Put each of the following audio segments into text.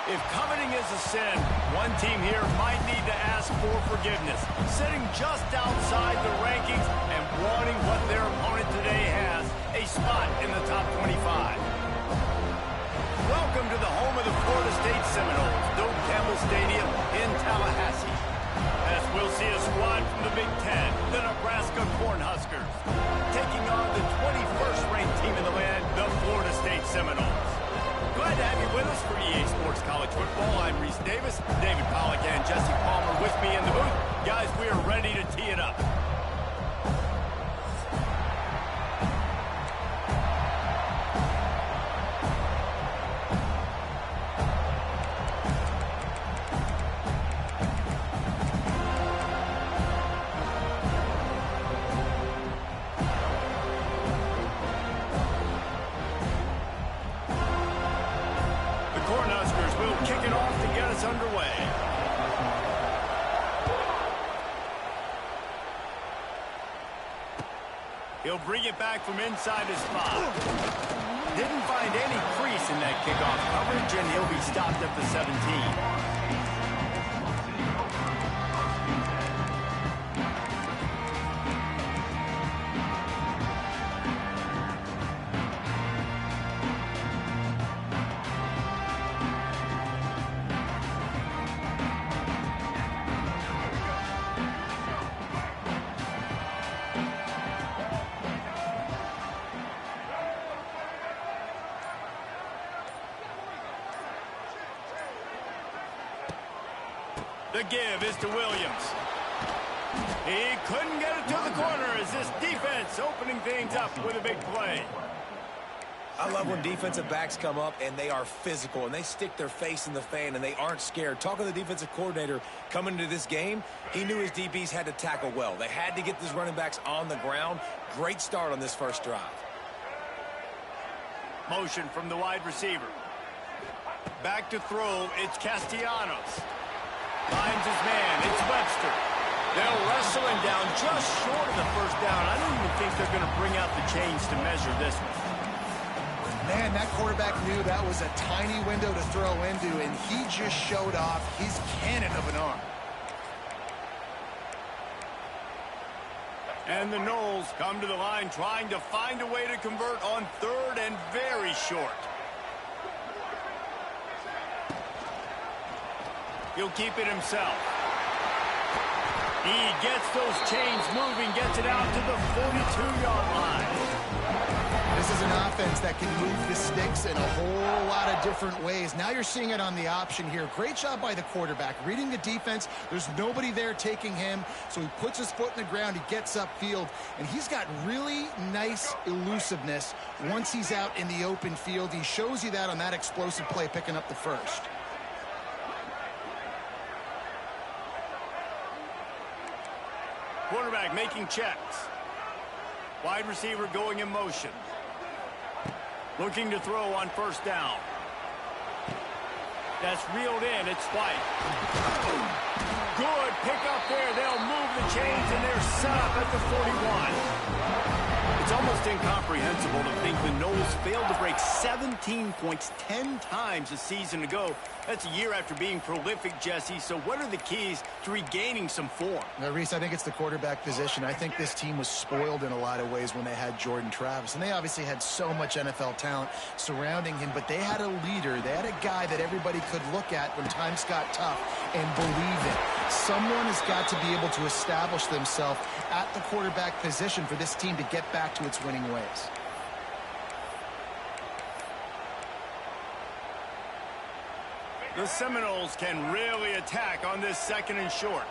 If coveting is a sin, one team here might need to ask for forgiveness, sitting just outside the rankings and wanting what their opponent today has, a spot in the top 25. Welcome to the home of the Florida State Seminoles, Doak Campbell Stadium in Tallahassee. As we'll see a squad from the Big Ten, the Nebraska Cornhuskers, taking on the 21st ranked team in the land, the Florida State Seminoles. Glad to have you with us for EA Sports College Football. I'm Reese Davis, David Pollack and Jesse Palmer with me in the booth. Guys, we are ready to tee it up. Cornhuskers will kick it off to get us underway. He'll bring it back from inside his spot. Didn't find any crease in that kickoff coverage, and he'll be stopped at the 17. The give is to Williams. He couldn't get it to the corner as this defense opening things up with a big play. I love when defensive backs come up and they are physical and they stick their face in the fan and they aren't scared. Talking to the defensive coordinator coming into this game, he knew his DBs had to tackle well. They had to get these running backs on the ground. Great start on this first drive. Motion from the wide receiver. Back to throw, it's Castellanos. Finds his man, it's Webster. They'll wrestle him down just short of the first down. I don't even think they're going to bring out the chains to measure this one. Man, that quarterback knew that was a tiny window to throw into, and he just showed off his cannon of an arm. And the Noles come to the line trying to find a way to convert on third and very short. He'll keep it himself. He gets those chains moving, gets it out to the 42-yard line. This is an offense that can move the sticks in a whole lot of different ways. Now you're seeing it on the option here. Great job by the quarterback. Reading the defense, there's nobody there taking him, so he puts his foot in the ground, he gets upfield, and he's got really nice elusiveness once he's out in the open field. He shows you that on that explosive play, picking up the first. Quarterback making checks. Wide receiver going in motion. Looking to throw on first down. That's reeled in. It's White. Good pick up there. They'll move the chains, and they're set up at the 41. It's almost incomprehensible to think the Noles failed to break 17 points 10 times a season ago. That's a year after being prolific, Jesse. So what are the keys to regaining some form? Now, Reese, I think it's the quarterback position. I think this team was spoiled in a lot of ways when they had Jordan Travis. And they obviously had so much NFL talent surrounding him, but they had a leader. They had a guy that everybody could look at when times got tough and believe in. Someone has got to be able to establish themselves at the quarterback position for this team to get back to its winning ways. The Seminoles can really attack on this second and short.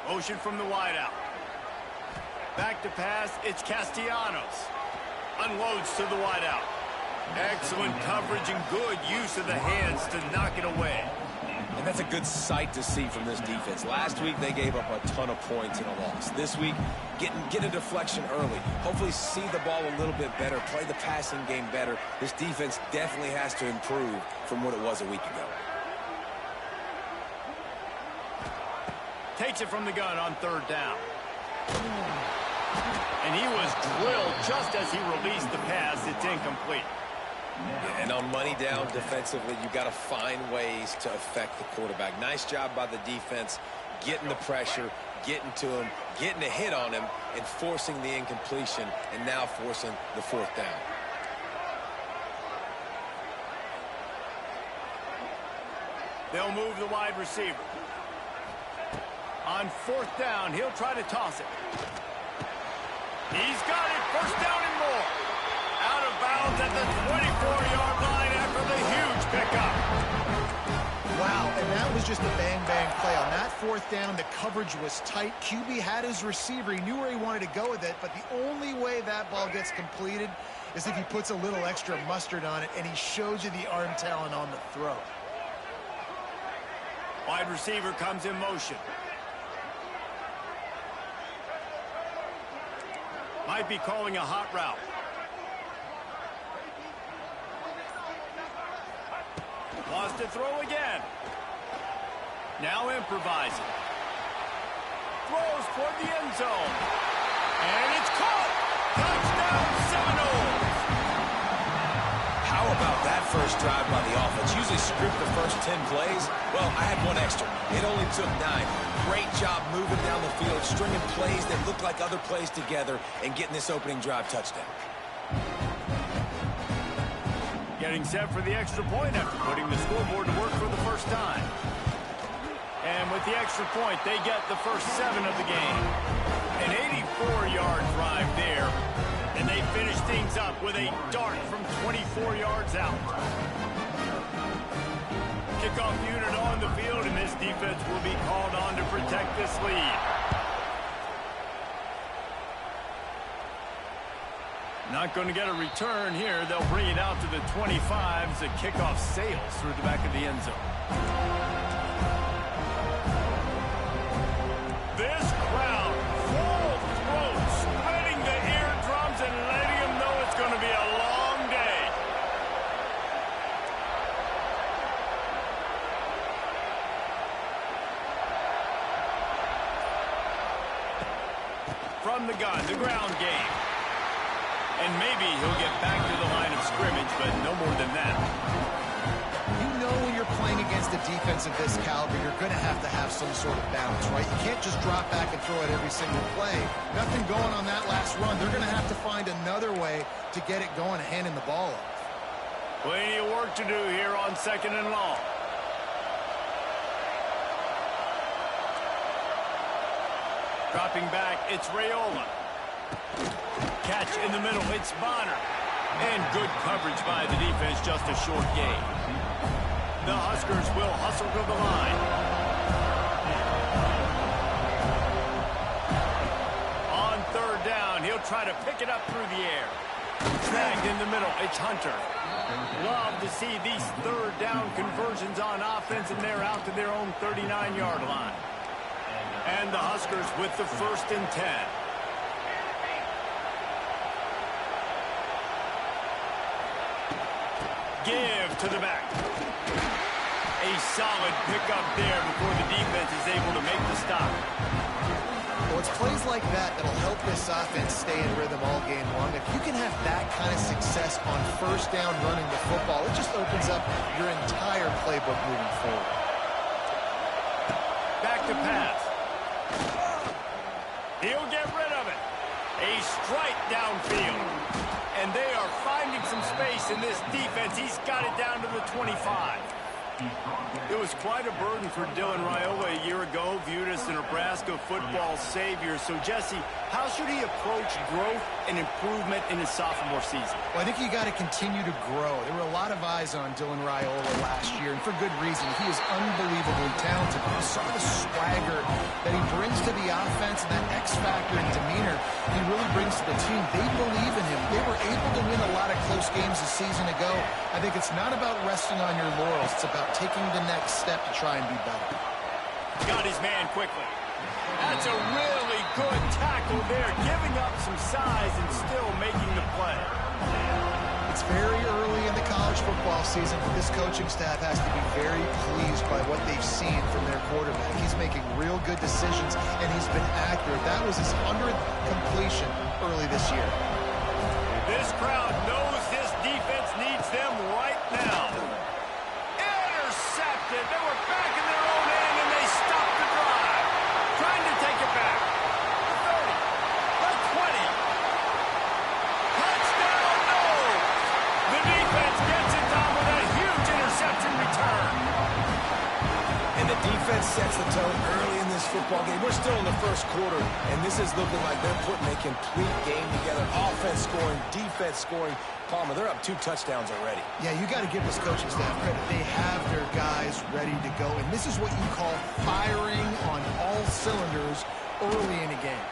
Motion from the wideout. Back to pass, it's Castellanos. Unloads to the wideout. Excellent coverage and good use of the hands to knock it away. And that's a good sight to see from this defense. Last week, they gave up a ton of points in a loss. This week, get a deflection early. Hopefully see the ball a little bit better, play the passing game better. This defense definitely has to improve from what it was a week ago. Takes it from the gun on third down. And he was drilled just as he released the pass. It's incomplete. And on money down defensively, you've got to find ways to affect the quarterback. Nice job by the defense, getting the pressure, getting to him, getting a hit on him, and forcing the incompletion, and now forcing the fourth down. They'll move the wide receiver. On fourth down, he'll try to toss it. He's got it. First down and more. Out of bounds at the 24-yard line after the huge pickup. Wow, and that was just a bang-bang play. On that fourth down, the coverage was tight. QB had his receiver. He knew where he wanted to go with it, but the only way that ball gets completed is if he puts a little extra mustard on it, and he shows you the arm talent on the throw. Wide receiver comes in motion. Might be calling a hot route. Wants to throw again. Now improvising. Throws toward the end zone. And it's caught. Touchdown Seminoles. How about that first drive by the offense? Usually script the first 10 plays. Well, I had one extra. It only took 9. Great job moving down the field, stringing plays that look like other plays together, and getting this opening drive touchdown. Getting set for the extra point after putting the scoreboard to work for the first time. And with the extra point, they get the first 7 of the game. An 84-yard drive there. And they finish things up with a dart from 24 yards out. Kickoff unit on the field, and this defense will be called on to protect this lead. Not going to get a return here. They'll bring it out to the 25 as the kickoff sails through the back of the end zone. This crowd, full throat, spreading the eardrums and letting them know it's going to be a long day. From the gun, the ground game. And maybe he'll get back to the line of scrimmage, but no more than that. You know when you're playing against a defense of this caliber, you're going to have some sort of balance, right? You can't just drop back and throw it every single play. Nothing going on that last run. They're going to have to find another way to get it going and handing the ball off. Plenty of work to do here on 2nd and long. Dropping back, it's Raiola. Catch in the middle, it's Bonner. And good coverage by the defense, just a short gain. The Huskers will hustle to the line. On 3rd down, he'll try to pick it up through the air. Snagged in the middle, it's Hunter. Love to see these 3rd down conversions on offense, and they're out to their own 39-yard line. And the Huskers with the 1st and 10. Give to the back. A solid pickup there before the defense is able to make the stop. Well, it's plays like that that'll help this offense stay in rhythm all game long. If you can have that kind of success on 1st down running the football, it just opens up your entire playbook moving forward. Back to pass. He'll get rid of it. A strike downfield. And they are finding some space in this defense. He's got it down to the 25. It was quite a burden for Dylan Raiola a year ago, viewed as the Nebraska football savior. So, Jesse, how should he approach growth and improvement in his sophomore season? Well, I think you got to continue to grow. There were a lot of eyes on Dylan Raiola last year, and for good reason. He is unbelievably talented. You saw the swagger that he brings to the offense and that X factor and demeanor he really brings to the team. They believe in him. They were able to win a lot of close games a season ago. I think it's not about resting on your laurels. It's about taking the next step to try and be better. Got his man quickly. That's a really good tackle there, giving up some size and still making the play. It's very early in the college football season, but this coaching staff has to be very pleased by what they've seen from their quarterback. He's making real good decisions, and he's been accurate. That was his 100th completion early this year. This crowd knows this defense needs them right now. Intercepted. They were back in their own end, and they stopped the drive. Trying to take it back. The 30. The 20. Touchdown, no! The defense gets it done with a huge interception return. And the defense sets the tone early in this football game. We're still in the first quarter, and this is looking like they're putting a complete game together. Offense scoring, defense scoring. Palmer, they're up 2 touchdowns already. Yeah, you got to give this coaching staff credit. They have their guys ready to go, and this is what you call firing on all cylinders early in a game.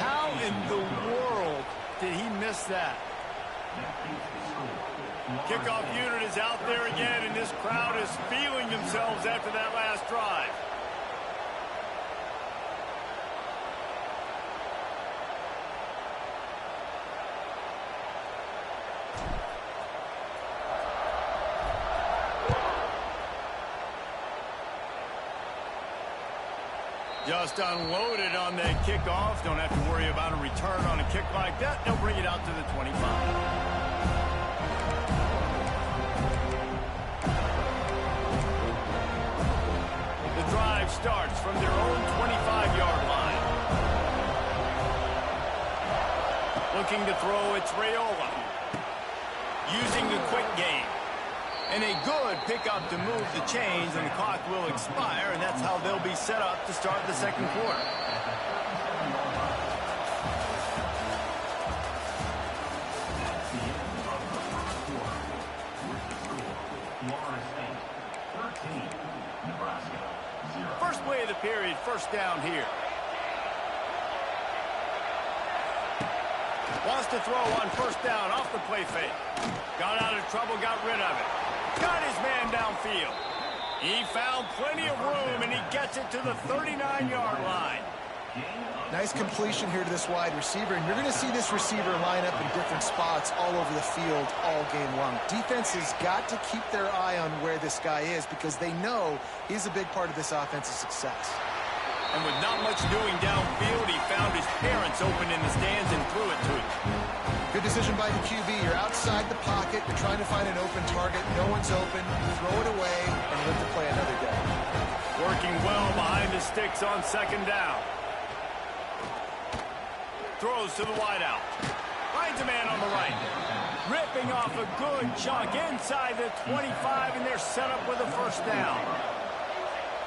How in the world did he miss that? Kickoff unit is out there again, and this crowd is feeling themselves after that last drive. Just unloaded on the kickoff. Don't have to worry about a return on a kick like that. They'll bring it out to the 25. The drive starts from their own 25-yard line. Looking to throw, it's Raiola. Using the quick game. And a good pickup to move the chains, and the clock will expire, and that's how they'll be set up to start the second quarter. First play of the period, first down here. Wants to throw on first down off the play fake. Got out of trouble, got rid of it. Got his man downfield. He found plenty of room, and he gets it to the 39-yard line. Nice completion here to this wide receiver, and you're going to see this receiver line up in different spots all over the field all game long. Defense has got to keep their eye on where this guy is because they know he's a big part of this offense's success. And with not much doing downfield, he found his parents open in the stands and threw it to him. Good decision by the QB. You're outside the pocket. You're trying to find an open target. No one's open. Throw it away and live to play another day. Working well behind the sticks on second down. Throws to the wideout. Finds a man on the right. Ripping off a good chunk inside the 25, and they're set up with a first down.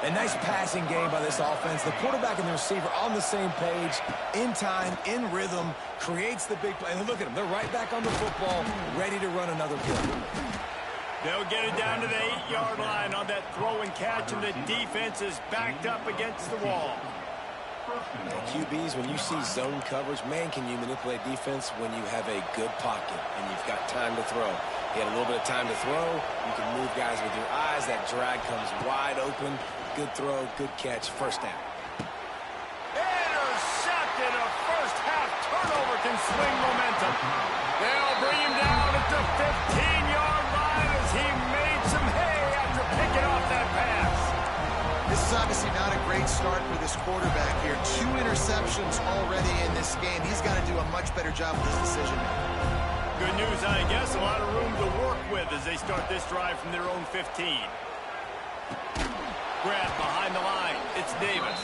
A nice passing game by this offense. The quarterback and the receiver on the same page, in time, in rhythm, creates the big play. And look at them. They're right back on the football, ready to run another play. They'll get it down to the 8-yard line on that throw and catch, and the defense is backed up against the wall. And QBs, when you see zone coverage, man, can you manipulate defense when you have a good pocket and you've got time to throw. He had a little bit of time to throw. You can move guys with your eyes. That drag comes wide open. Good throw, good catch, first down. Intercepted. A first-half turnover can swing momentum. They'll bring him down at the 15-yard line as he made some hay after picking off that pass. This is obviously not a great start for this quarterback here. 2 interceptions already in this game. He's got to do a much better job with his decision. Good news, I guess. A lot of room to work with as they start this drive from their own 15. Grab behind the line. It's Davis.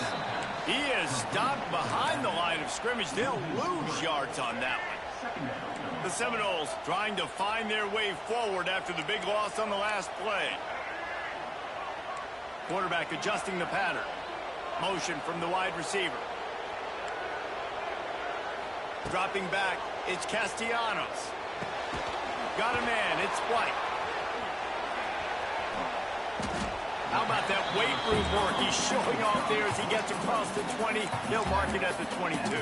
He is stopped behind the line of scrimmage. They'll lose yards on that one. The Seminoles trying to find their way forward after the big loss on the last play. Quarterback adjusting the pattern. Motion from the wide receiver. Dropping back, it's Castellanos. Got a man, it's White. How about that weight room work he's showing off there as he gets across the 20. He'll mark it at the 22.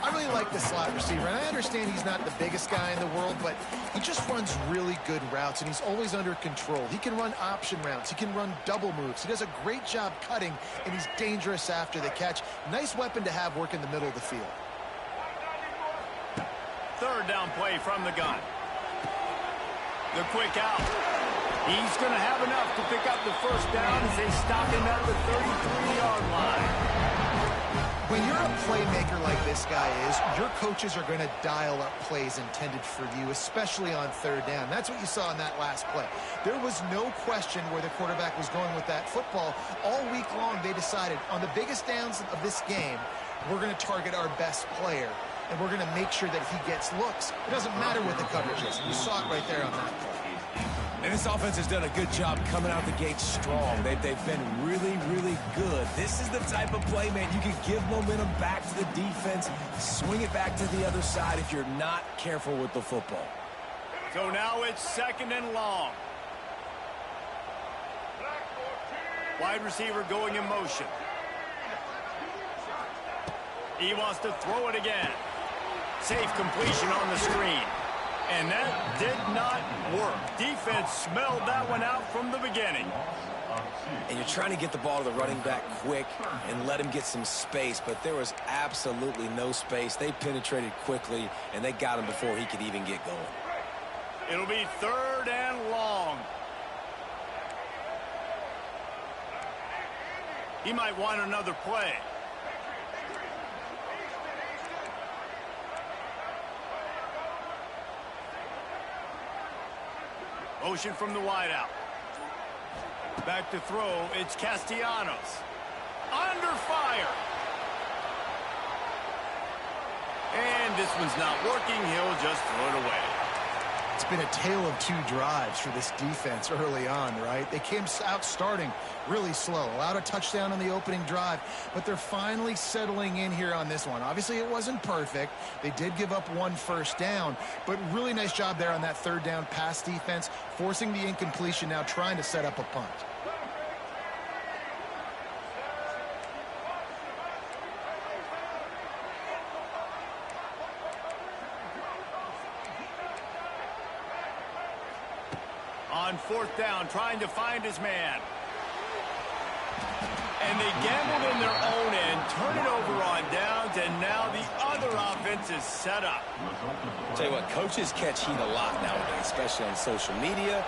I really like the slot receiver, and I understand he's not the biggest guy in the world, but he just runs really good routes, and he's always under control. He can run option routes. He can run double moves. He does a great job cutting, and he's dangerous after the catch. Nice weapon to have work in the middle of the field. Third down play from the gun. The quick out. He's going to have enough to pick up the first down as they stop him at the 33-yard line. When you're a playmaker like this guy is, your coaches are going to dial up plays intended for you, especially on third down. That's what you saw in that last play. There was no question where the quarterback was going with that football. All week long, they decided on the biggest downs of this game, we're going to target our best player, and we're going to make sure that he gets looks. It doesn't matter what the coverage is. You saw it right there on that play. And this offense has done a good job coming out the gate strong. They've been really, really good. This is the type of play, man, you can give momentum back to the defense, swing it back to the other side if you're not careful with the football. So now it's 2nd and long. Wide receiver going in motion. He wants to throw it again. Safe completion on the screen. And that did not work. Defense smelled that one out from the beginning. And you're trying to get the ball to the running back quick and let him get some space, but there was absolutely no space. They penetrated quickly, and they got him before he could even get going. It'll be 3rd and long. He might want another play. Motion from the wideout. Back to throw. It's Castellanos. Under fire. And this one's not working. He'll just throw it away. It's been a tale of two drives for this defense early on, right? They came out starting really slow, allowed a touchdown on the opening drive, but they're finally settling in here on this one. Obviously, it wasn't perfect. They did give up 1 first down, but really nice job there on that 3rd down pass defense, forcing the incompletion, now trying to set up a punt. On 4th down, trying to find his man. And they gambled in their own end, turn it over on downs, and now the other offense is set up. I'll tell you what, coaches catch heat a lot nowadays, especially on social media.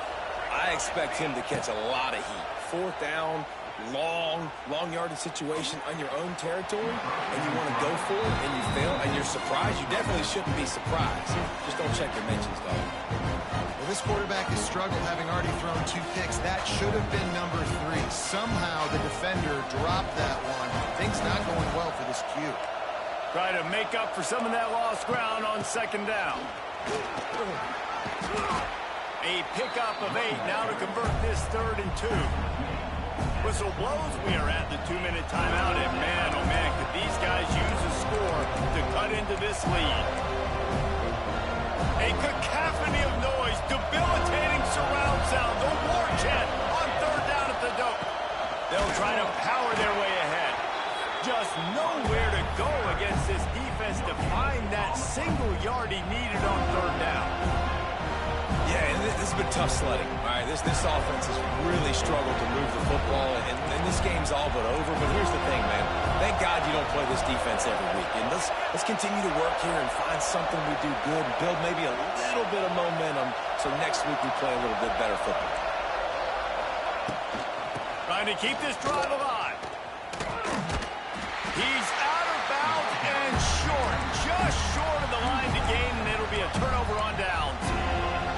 I expect him to catch a lot of heat. 4th down, long yardage situation on your own territory, and you want to go for it, and you fail, and you're surprised. You definitely shouldn't be surprised. Just don't check your mentions, dog. Well, this quarterback has struggled, having already thrown 2 picks. That should have been number 3. Somehow the defender dropped that one. Things not going well for this Q. Try to make up for some of that lost ground on 2nd down. A pickup of 8 now to convert this 3rd and 2. Whistle blows. We are at the 2-minute timeout, and man, oh man, could these guys use a score to cut into this lead. A cacophony of noise, debilitating surround sound, the war chant on 3rd down at the dope. They'll try to power their way ahead. Just nowhere to go against this defense to find that single yard he needed on 3rd down. Yeah, and this has been tough sledding. All right, this offense has really struggled to move the football, and this game's all but over. But here's the thing, man. Thank God you don't play this defense every week. And let's continue to work here and find something we do good and build maybe a little bit of momentum so next week we play a little bit better football. Trying to keep this drive alive. He's out of bounds and short, just short of the line to gain, and it'll be a turnover on downs.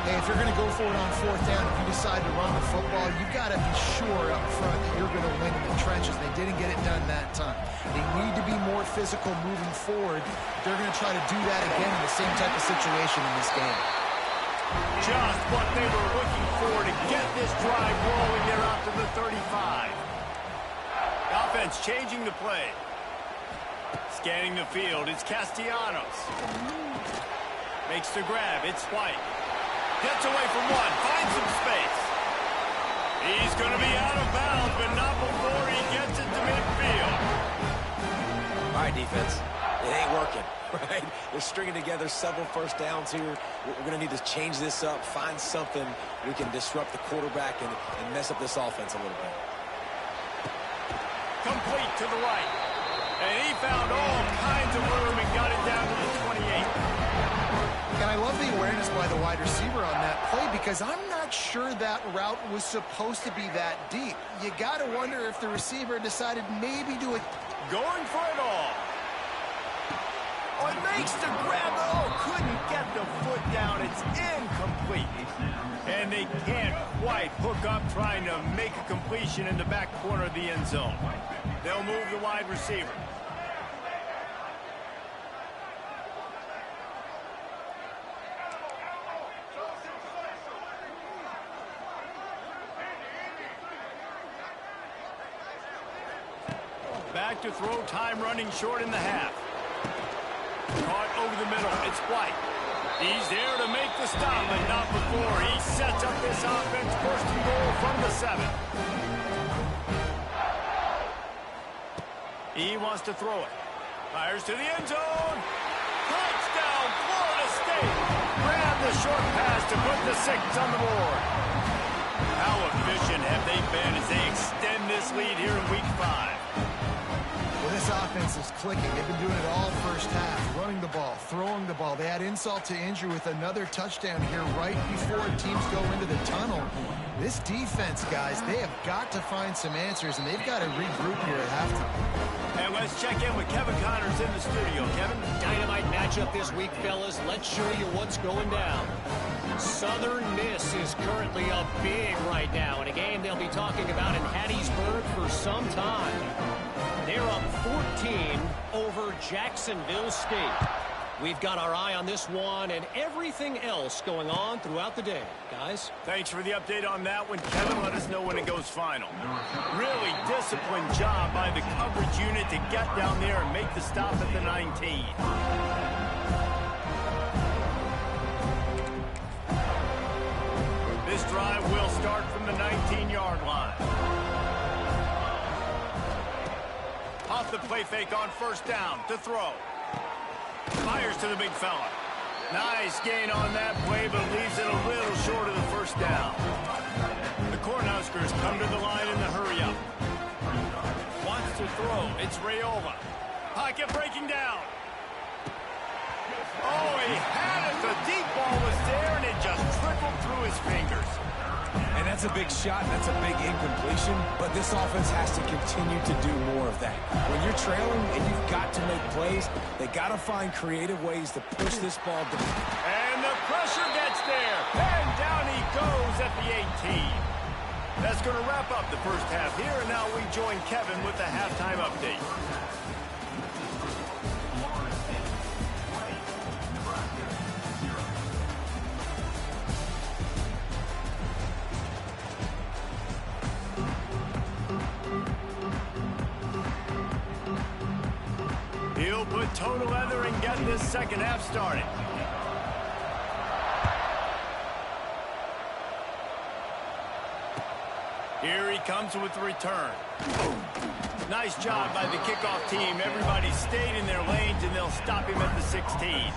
Hey, if you're going to go for it on 4th down, if you decide to run the football, you've got to be sure up front that you're going to win in the trenches. They didn't get it done that time. They need to be more physical moving forward. They're going to try to do that again in the same type of situation in this game. Just what they were looking for to get this drive rolling there out to the 35. The offense changing the play. Scanning the field, it's Castellanos. Makes the grab, it's White. Gets away from one, finds some space. He's going to be out of bounds, but not before he gets it to midfield. All right, defense. It ain't working, right? They're stringing together several first downs here. We're going to need to change this up, find something we can disrupt the quarterback and mess up this offense a little bit. Complete to the right. And he found all kinds of room and got it down to the 28. And I love the awareness by the wide receiver on that play because I'm not sure that route was supposed to be that deep. You got to wonder if the receiver decided maybe to... Going for it all. Oh, it makes the grab. Oh, couldn't get the foot down. It's incomplete. And they can't quite hook up trying to make a completion in the back corner of the end zone. They'll move the wide receiver. Back to throw, time running short in the half. Caught over the middle, it's White. He's there to make the stop, but not before. He sets up this offense, first and goal from the 7. He wants to throw it. Fires to the end zone. Touchdown, Florida State. Grab the short pass to put the 6 on the board. How efficient have they been as they extend this lead here in Week 5? Well, this offense is clicking. They've been doing it all first half, running the ball, throwing the ball. They add insult to injury with another touchdown here right before teams go into the tunnel. This defense, guys, they have got to find some answers, and they've got to regroup here at halftime. And let's check in with Kevin Connors in the studio. Kevin? Dynamite matchup this week, fellas. Let's show you what's going down. Southern Miss is currently up big right now in a game they'll be talking about in Hattiesburg for some time. They're up 14 over Jacksonville State. We've got our eye on this one and everything else going on throughout the day. Guys? Thanks for the update on that one, Kevin. Let us know when it goes final. Really disciplined job by the coverage unit to get down there and make the stop at the 19. This drive will start from the 19-yard line. Off the play fake on first down to throw. Fires to the big fella. Nice gain on that play, but leaves it a little short of the first down. The Cornhuskers come to the line in the hurry-up. Wants to throw. It's Rayola. Pocket breaking down. Oh, he had it. The deep ball was there, and it just trickled through his fingers. And that's a big shot, and that's a big incompletion, but this offense has to continue to do more of that. When you're trailing and you've got to make plays, they got to find creative ways to push this ball down. And the pressure gets there, and down he goes at the 18. That's going to wrap up the first half here, and now we join Kevin with the halftime update. He'll put toe to leather and get this second half started. Here he comes with the return. Nice job by the kickoff team. Everybody stayed in their lanes, and they'll stop him at the 16.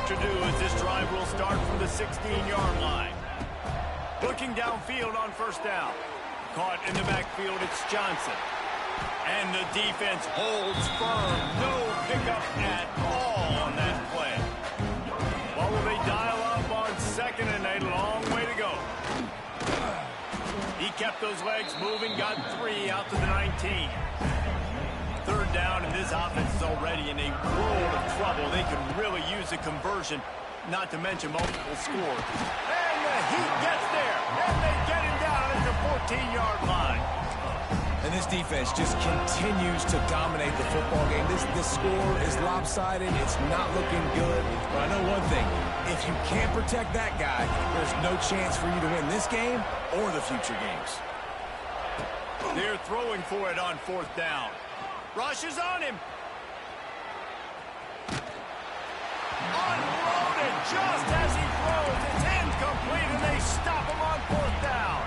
To do as this drive will start from the 16-yard line. Looking downfield on first down. Caught in the backfield, it's Johnson. And the defense holds firm. No pickup at all on that play. What will they dial up on second and a long way to go? He kept those legs moving, got 3 out to the 19. Third down, and this offense is already in a world of trouble. They could really use a conversion, not to mention multiple scores. And the Heat gets there, and they get him down at the 14-yard line. And this defense just continues to dominate the football game. This score is lopsided. It's not looking good. But I know one thing. If you can't protect that guy, there's no chance for you to win this game or the future games. They're throwing for it on fourth down. Rushes on him. Unloaded just as he throws. It's incomplete, and they stop him on fourth down.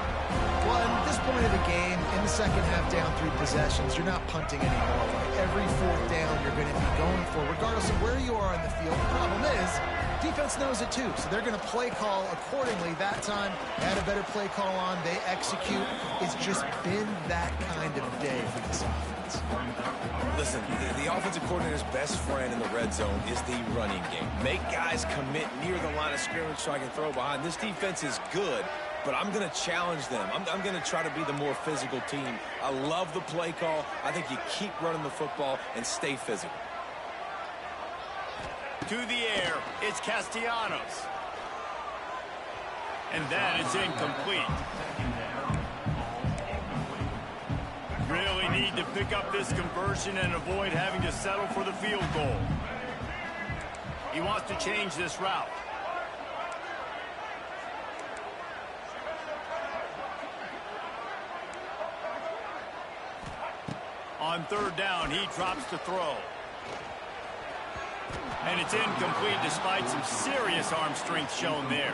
Well, at this point of the game, in the second half down 3 possessions, you're not punting anymore. Right? Every fourth down you're going to be going for, regardless of where you are on the field. The problem is, defense knows it too, so they're going to play call accordingly. That time, they had a better play call on. They execute. It's just been that kind of day for this offense. Listen, the offensive coordinator's best friend in the red zone is the running game. Make guys commit near the line of scrimmage so I can throw behind. This defense is good, but I'm going to challenge them. I'm going to try to be the more physical team. I love the play call. I think you keep running the football and stay physical. To the air, it's Castellanos. And that is incomplete. Really need to pick up this conversion and avoid having to settle for the field goal. He wants to change this route. On third down, he drops to throw. And it's incomplete despite some serious arm strength shown there.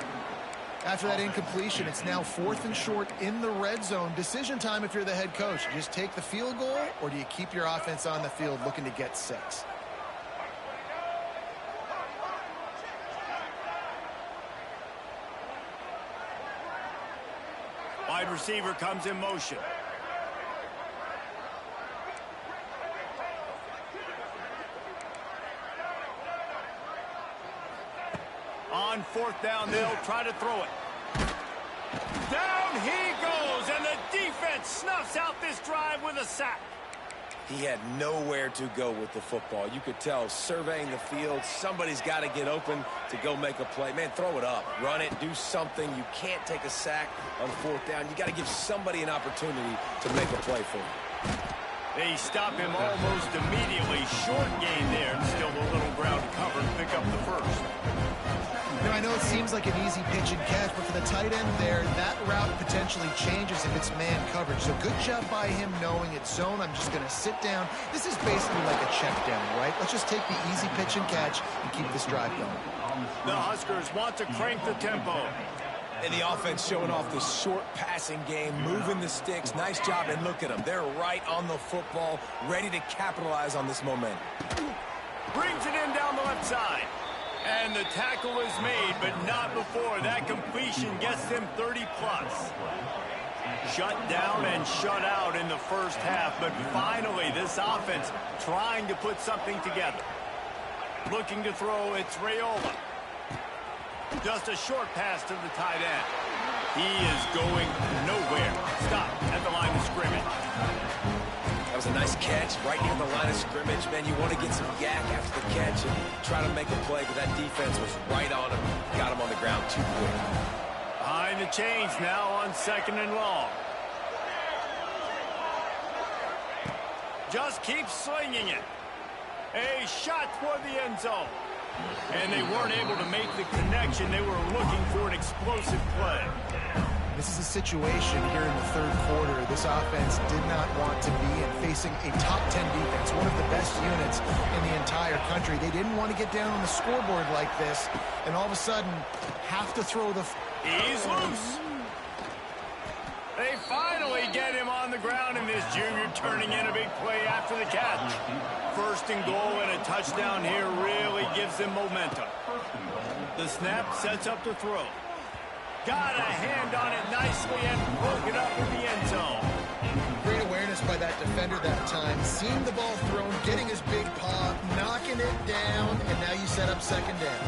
After that incompletion, it's now 4th and short in the red zone. Decision time if you're the head coach. You just take the field goal, or do you keep your offense on the field looking to get 6? Wide receiver comes in motion. On 4th down, they'll try to throw it. Down he goes, and the defense snuffs out this drive with a sack. He had nowhere to go with the football. You could tell, surveying the field, somebody's got to get open to go make a play. Man, throw it up. Run it. Do something. You can't take a sack on 4th down. You got to give somebody an opportunity to make a play for him. They stop him almost immediately. Short gain there, and still a little ground cover to pick up the first. Now, I know it seems like an easy pitch and catch, but for the tight end there, that route potentially changes if it's man coverage. So good job by him knowing it's zone. I'm just going to sit down. This is basically like a check down, right? Let's just take the easy pitch and catch and keep this drive going. The Huskers want to crank the tempo. And the offense showing off the short passing game, moving the sticks. Nice job, and look at them. They're right on the football, ready to capitalize on this momentum. Brings it in down the left side. And the tackle is made, but not before that completion gets them 30-plus. Shut down and shut out in the first half, but finally this offense trying to put something together. Looking to throw, it's Raiola. Just a short pass to the tight end. He is going nowhere. Stop at the line of scrimmage. That was a nice catch right near the line of scrimmage. Man, you want to get some yak after the catch and try to make a play, but that defense was right on him. Got him on the ground too quick. Behind the chains now on 2nd and long. Just keep slinging it. A shot toward the end zone. And they weren't able to make the connection. They were looking for an explosive play. This is a situation here in the 3rd quarter this offense did not want to be in, facing a top 10 defense, one of the best units in the entire country. They didn't want to get down on the scoreboard like this, and all of a sudden have to throw the... He's loose. They finally get him on the ground, and this junior turning in a big play after the catch. 1st and goal and a touchdown here really gives them momentum. The snap sets up the throw. Got a hand on it nicely and broke it up in the end zone. Great awareness by that defender that time. Seeing the ball thrown, getting his big paw, knocking it down, and now you set up 2nd down.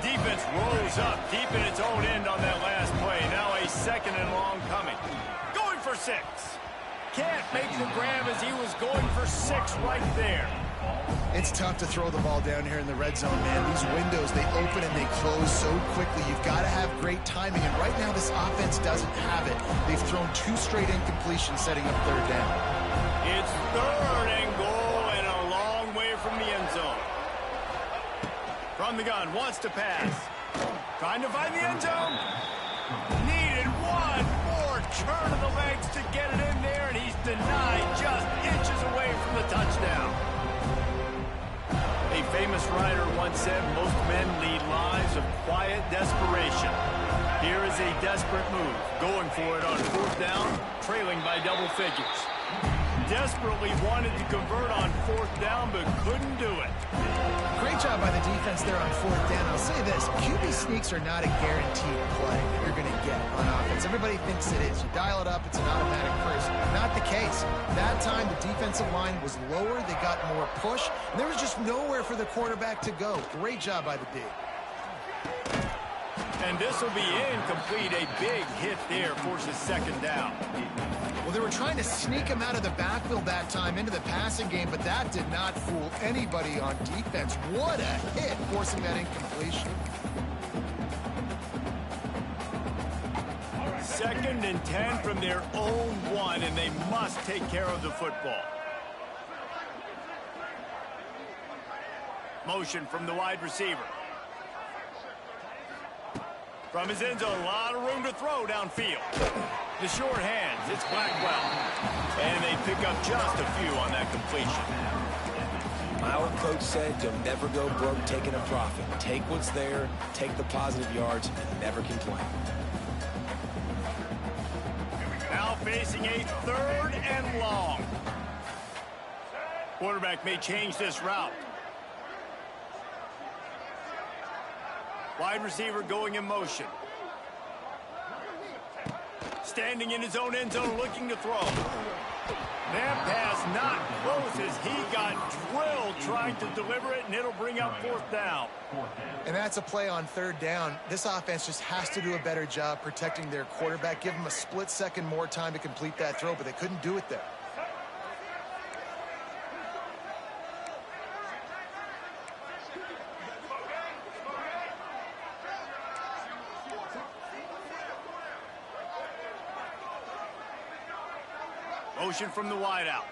Defense rose up deep in its own end on that last play. Now a 2nd and long coming. Going for 6. Can't make the grab as he was going for 6 right there. It's tough to throw the ball down here in the red zone, man. These windows, they open and they close so quickly. You've got to have great timing, and right now this offense doesn't have it. They've thrown 2 straight incompletions setting up 3rd down. It's 3rd and goal and a long way from the end zone. From the gun, wants to pass. Trying to find the end zone. Needed one more turn of the legs to get it in there, and he's denied just inches away from the touchdown. A famous writer once said, most men lead lives of quiet desperation. Here is a desperate move. Going for it on 4th down, trailing by double figures. Desperately wanted to convert on 4th down, but couldn't do it. Great job by the defense there on 4th down. I'll say this, QB sneaks are not a guaranteed play that you're going to get on offense. Everybody thinks it is. You dial it up, it's an automatic first. Not the case. That time, the defensive line was lower. They got more push, and there was just nowhere for the quarterback to go. Great job by the D. And this will be incomplete. A big hit there forces 2nd down. Well, they were trying to sneak him out of the backfield that time into the passing game, but that did not fool anybody on defense. What a hit, forcing that incompletion. 2nd and 10 from their own 1, and they must take care of the football. Motion from the wide receiver. From his end zone, a lot of room to throw downfield. The short hands, it's Blackwell. And they pick up just a few on that completion. My old coach said you'll never go broke taking a profit. Take what's there, take the positive yards, and never complain. Now facing a 3rd and long. Quarterback may change this route. Wide receiver going in motion. Standing in his own end zone looking to throw. That pass not close as he got drilled trying to deliver it, and it'll bring up 4th down. And that's a play on 3rd down. This offense just has to do a better job protecting their quarterback. Give them a split second more time to complete that throw, but they couldn't do it there. Motion from the wideout.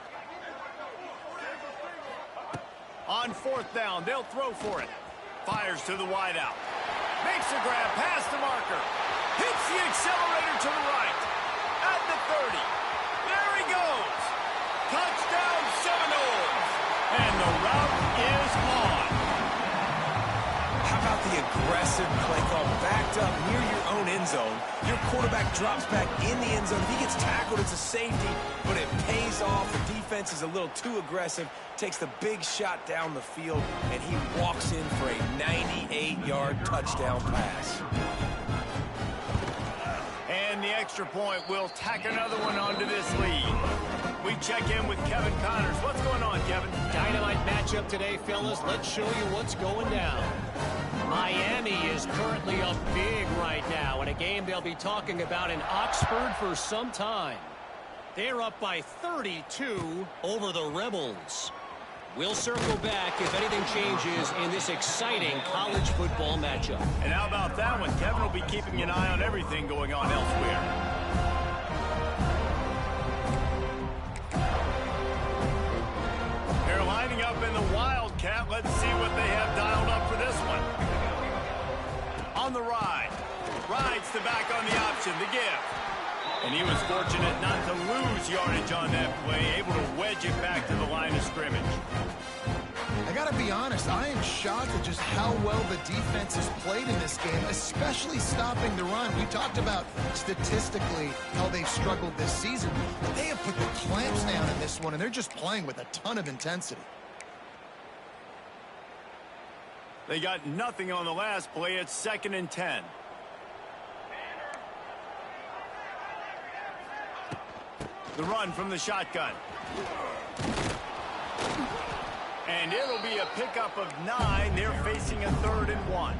On 4th down, they'll throw for it. Fires to the wideout. Makes a grab past the marker. Hits the accelerator to the right. At the 30. There he goes. Touchdown Seminoles. And the route is on. How about the aggressive play call backed up near your own end zone? Your quarterback drops back in the end zone. If he gets tackled, it's a safety, but it pays off. The defense is a little too aggressive, takes the big shot down the field, and he walks in for a 98-yard touchdown pass. And the extra point will tack another one onto this lead. We check in with Kevin Connors. What's going on, Kevin? Dynamite matchup today, fellas. Let's show you what's going down. Miami is currently up big right now in a game they'll be talking about in Oxford for some time. They're up by 32 over the Rebels. We'll circle back if anything changes in this exciting college football matchup. And how about that one? Kevin will be keeping an eye on everything going on elsewhere. They're lining up in the Wildcat. Let's see what they have dialed up for this one. On the ride. Rides to back on the option, the give. And he was fortunate not to lose yardage on that play, able to wedge it back to the line of scrimmage. I gotta be honest, I am shocked at just how well the defense has played in this game, especially stopping the run. We talked about statistically how they've struggled this season, but they have put the clamps down in this one, and they're just playing with a ton of intensity. They got nothing on the last play. It's 2nd and 10. The run from the shotgun. And it'll be a pickup of 9. They're facing a 3rd and 1.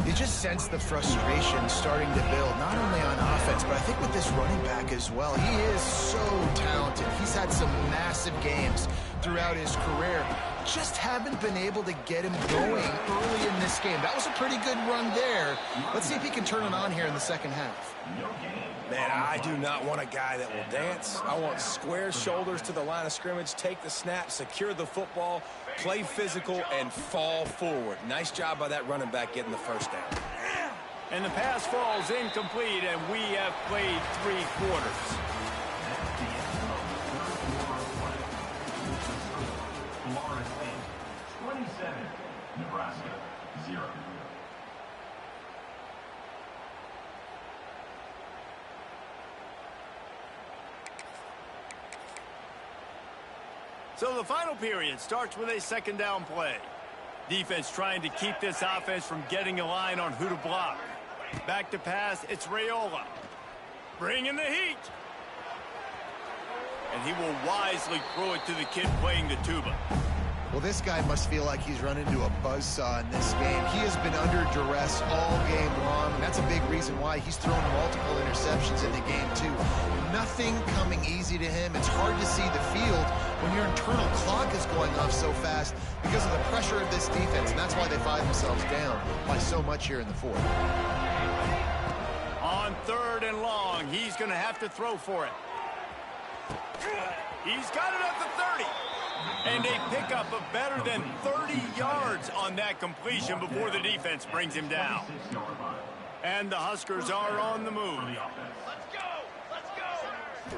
You just sense the frustration starting to build, not only on offense, but I think with this running back as well. He is so talented. He's had some massive games throughout his career. Just haven't been able to get him going early in this game. That was a pretty good run there. Let's see if he can turn it on here in the second half. Man, I do not want a guy that will dance. I want square shoulders to the line of scrimmage, take the snap, secure the football, play physical, and fall forward. Nice job by that running back getting the first down. And the pass falls incomplete, and we have played 3 quarters. So the final period starts with a second down play. Defense trying to keep this offense from getting a line on who to block. Back to pass, it's Raiola. Bringing the heat. And he will wisely throw it to the kid playing the tuba. Well, this guy must feel like he's run into a buzzsaw in this game. He has been under duress all game long, and that's a big reason why he's thrown multiple interceptions in the game, too. Nothing coming easy to him. It's hard to see the field when your internal clock is going off so fast because of the pressure of this defense, and that's why they find themselves down by so much here in the fourth. On 3rd and long, he's going to have to throw for it. He's got it at the 30. And a pickup of better than 30 yards on that completion before the defense brings him down. And the Huskers are on the move. Let's go! Let's go!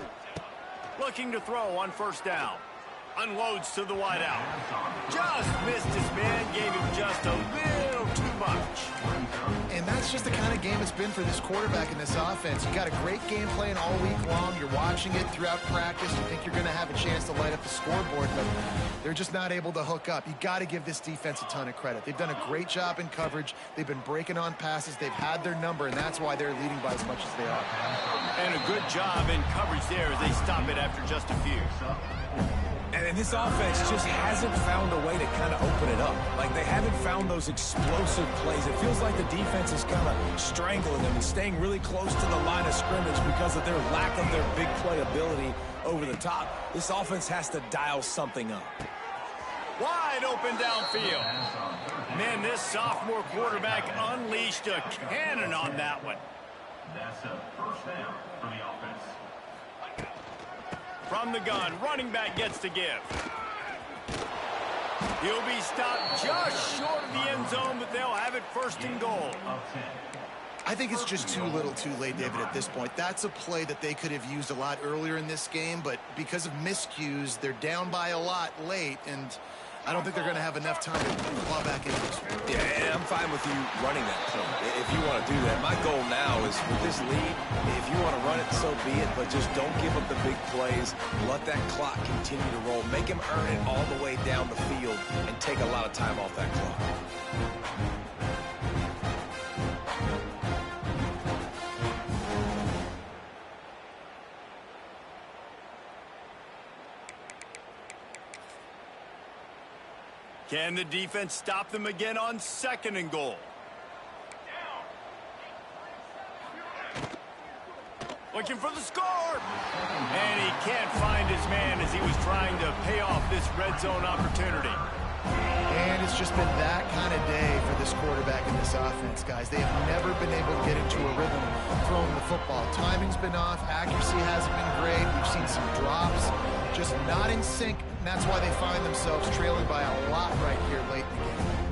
Looking to throw on 1st down. Unloads to the wideout. Just missed his man, gave him just a little too much. And that's just the kind of game it's been for this quarterback in this offense. You got a great game plan all week long. You're watching it throughout practice. You think you're going to have a chance to light up the scoreboard, but they're just not able to hook up. You got to give this defense a ton of credit. They've done a great job in coverage. They've been breaking on passes. They've had their number, and that's why they're leading by as much as they are. And a good job in coverage there as they stop it after just a few. And this offense just hasn't found a way to kind of open it up. Like, they haven't found those explosive plays. It feels like the defense is kind of strangling them and staying really close to the line of scrimmage because of their lack of their big play ability over the top. This offense has to dial something up. Wide open downfield. Man, this sophomore quarterback unleashed a cannon on that one. That's a 1st down for the offense. From the gun, running back gets to give. He'll be stopped just short of the end zone, but they'll have it 1st and goal. I think it's just too little too late, David, at this point. That's a play that they could have used a lot earlier in this game, but because of miscues, they're down by a lot late, and I don't think they're going to have enough time to claw back into this one. Yeah, and I'm fine with you running that play if you want to do that. My goal now is with this lead, if you want to run it, so be it, but just don't give up the big plays. Let that clock continue to roll. Make him earn it all the way down the field and take a lot of time off that clock. Can the defense stop them again on 2nd and goal? Looking for the score. And he can't find his man as he was trying to pay off this red zone opportunity. And it's just been that kind of day for this quarterback in this offense, guys. They have never been able to get into a rhythm throwing the football. Timing's been off. Accuracy hasn't been great. We've seen some drops. Just not in sync, and that's why they find themselves trailing by a lot right here late in the game.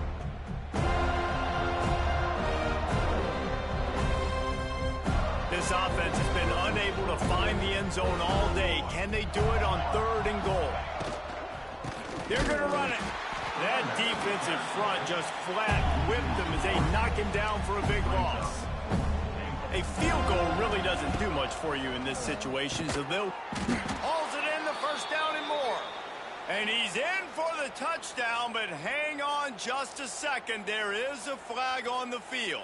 This offense has been unable to find the end zone all day. Can they do it on 3rd and goal? They're going to run it. That defensive front just flat whipped them as they knock him down for a big loss. A field goal really doesn't do much for you in this situation, so they'll hauls it in the 1st down and more. And he's in for the touchdown, but hang on just a second. There is a flag on the field.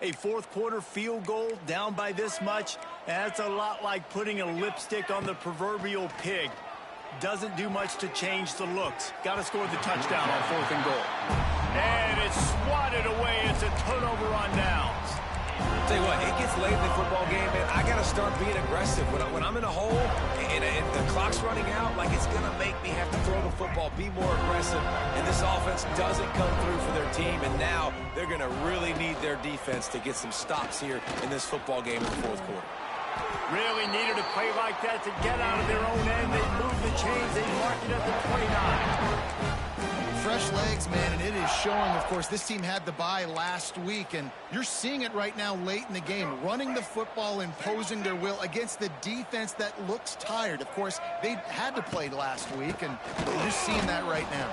A 4th quarter field goal down by this much, that's a lot like putting a lipstick on the proverbial pig. Doesn't do much to change the looks. Got to score the touchdown on 4th and goal. And it's swatted away. It's a turnover on downs. Tell you what, it gets late in the football game, man. I got to start being aggressive. When I'm in a hole and the clock's running out, like, it's going to make me have to throw the football, be more aggressive. And this offense doesn't come through for their team, and now they're going to really need their defense to get some stops here in this football game in the 4th quarter. Really needed a play like that to get out of their own end. They move the chains. They mark it at the 29. fresh legs, man, and it is showing. Of course, this team had the bye last week, and you're seeing it right now late in the game, running the football, imposing their will against the defense that looks tired. Of course, they had to play last week, and you're seeing that right now.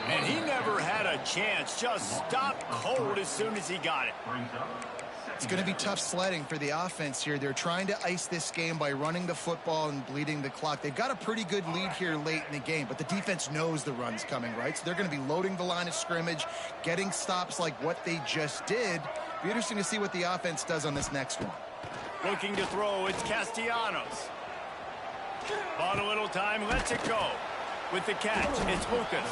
And he never had a chance, just stopped cold as soon as he got it. It's going to be tough sledding for the offense here. They're trying to ice this game by running the football and bleeding the clock. They've got a pretty good lead here late in the game, but the defense knows the run's coming, right? So they're going to be loading the line of scrimmage, getting stops like what they just did. Be interesting to see what the offense does on this next one. Looking to throw, it's Castellanos. Bought a little time, lets it go. With the catch, it's Lucas.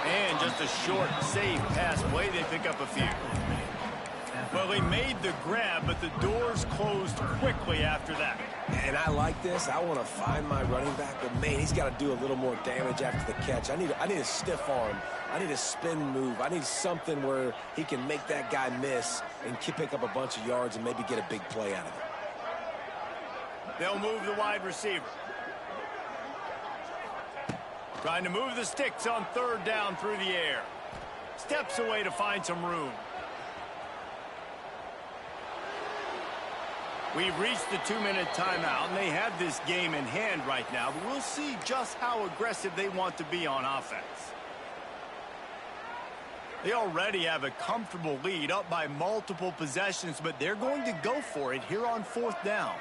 And just a short, safe pass play, they pick up a few. Well, they made the grab, but the doors closed quickly after that. And I like this. I want to find my running back, but man, he's got to do a little more damage after the catch. I need a stiff arm. I need a spin move. I need something where he can make that guy miss and pick up a bunch of yards and maybe get a big play out of it. They'll move the wide receiver. Trying to move the sticks on third down through the air. Steps away to find some room. We've reached the 2-minute timeout, and they have this game in hand right now, but we'll see just how aggressive they want to be on offense. They already have a comfortable lead, up by multiple possessions, but they're going to go for it here on fourth down.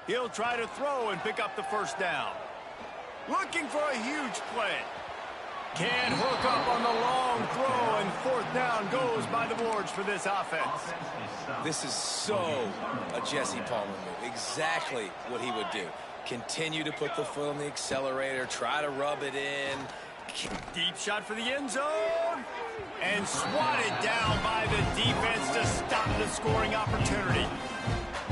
He'll try to throw and pick up the first down. Looking for a huge play. Can't hook up on the long throw, and fourth down goes by the boards for this offense. This is so a Jesse Palmer move. Exactly what he would do. Continue to put the foot on the accelerator, try to rub it in. Deep shot for the end zone. And swatted down by the defense to stop the scoring opportunity.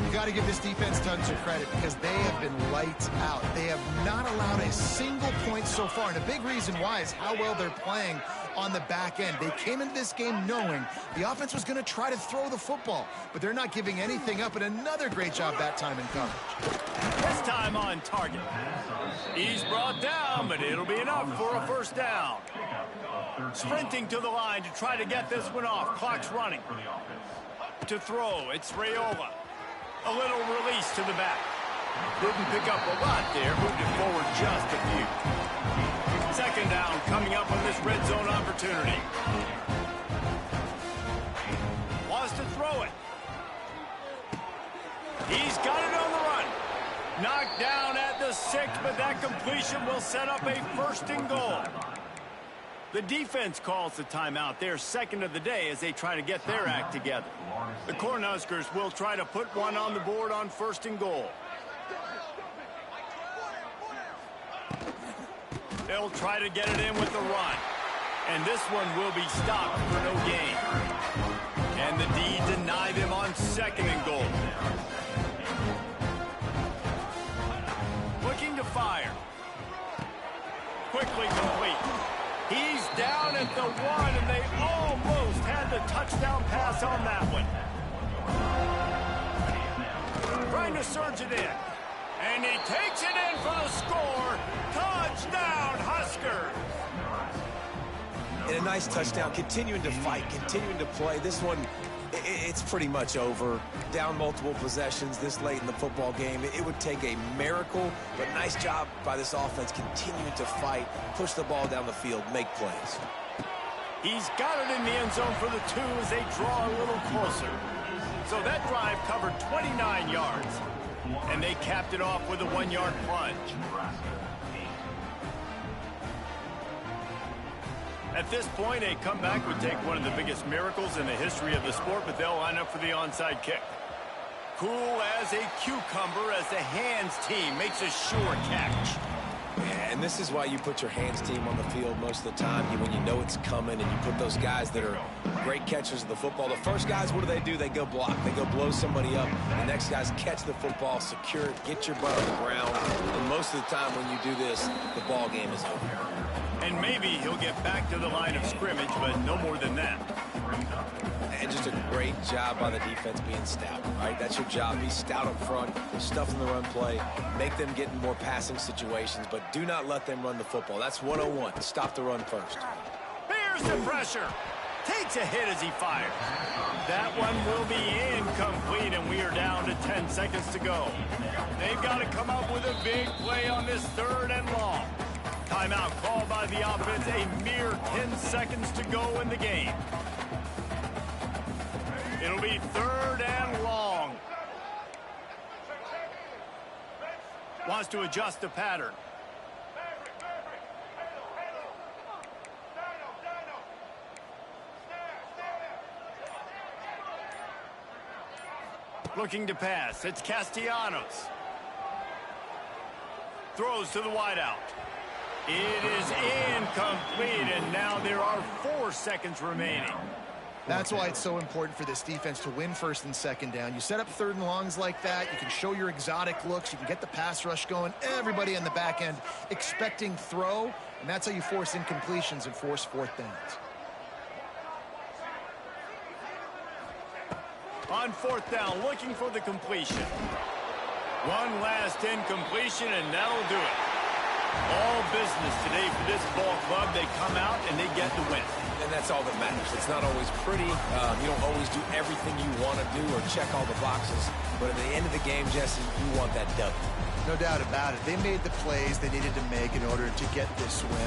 You got to give this defense tons of credit because they have been lights out. They have not allowed a single point so far, and a big reason why is how well they're playing on the back end. They came into this game knowing the offense was going to try to throw the football, but they're not giving anything up, and another great job that time in coverage. This time on target. He's brought down, but it'll be enough for a first down. Sprinting to the line to try to get this one off. Clock's running. To throw, it's Raiola. A little release to the back. Didn't pick up a lot there. Moved it forward just a few. Second down coming up on this red zone opportunity. Wants to throw it. He's got it on the run. Knocked down at the 6, but that completion will set up a first and goal. The defense calls the timeout, their second of the day, as they try to get their act together. The Cornhuskers will try to put one on the board on first and goal. They'll try to get it in with the run. And this one will be stopped for no gain. And the D deny them on second and goal. Looking to fire. Quickly complete. He's down at the 1, and they almost had the touchdown pass on that one. Trying to surge it in. And he takes it in for the score. Touchdown, Huskers! And a nice touchdown, continuing to fight, continuing to play. This one, it's pretty much over. Down multiple possessions this late in the football game. It would take a miracle, but nice job by this offense continuing to fight, push the ball down the field, make plays. He's got it in the end zone for the 2 as they draw a little closer. So that drive covered 29 yards, and they capped it off with a 1-yard plunge. At this point, a comeback would take one of the biggest miracles in the history of the sport, but they'll line up for the onside kick. Cool as a cucumber as the hands team makes a sure catch. Yeah, and this is why you put your hands team on the field most of the time, when you know it's coming, and you put those guys that are great catchers of the football. The first guys, what do? They go block. They go blow somebody up. The next guys catch the football, secure it, get your butt on the ground. And most of the time when you do this, the ball game is over. And maybe he'll get back to the line of scrimmage, but no more than that. And just a Great job by the defense being stout, right? That's your job. Be stout up front, stuff in the run play, make them get in more passing situations, but do not let them run the football. That's 101. Stop the run first. Bears the pressure. Takes a hit as he fires. That one will be incomplete, and we are down to 10 seconds to go. They've got to come up with a big play on this 3rd and long. Timeout called by the offense. A mere 10 seconds to go in the game. It'll be 3rd and long. Wants to adjust the pattern. Looking to pass. It's Castellanos. Throws to the wideout. It is incomplete, and now there are 4 seconds remaining. That's why it's so important for this defense to win 1st and 2nd down. You set up 3rd and longs like that. You can show your exotic looks. You can get the pass rush going. Everybody on the back end expecting throw, and that's how you force incompletions and force 4th downs. On 4th down, looking for the completion. One last incompletion, and that'll do it. All business today for this ball club. They come out and they get the win. And that's all that matters. It's not always pretty. You don't always do everything you want to do or check all the boxes. But at the end of the game, Jesse, you want that W. No doubt about it. They made the plays they needed to make in order to get this win.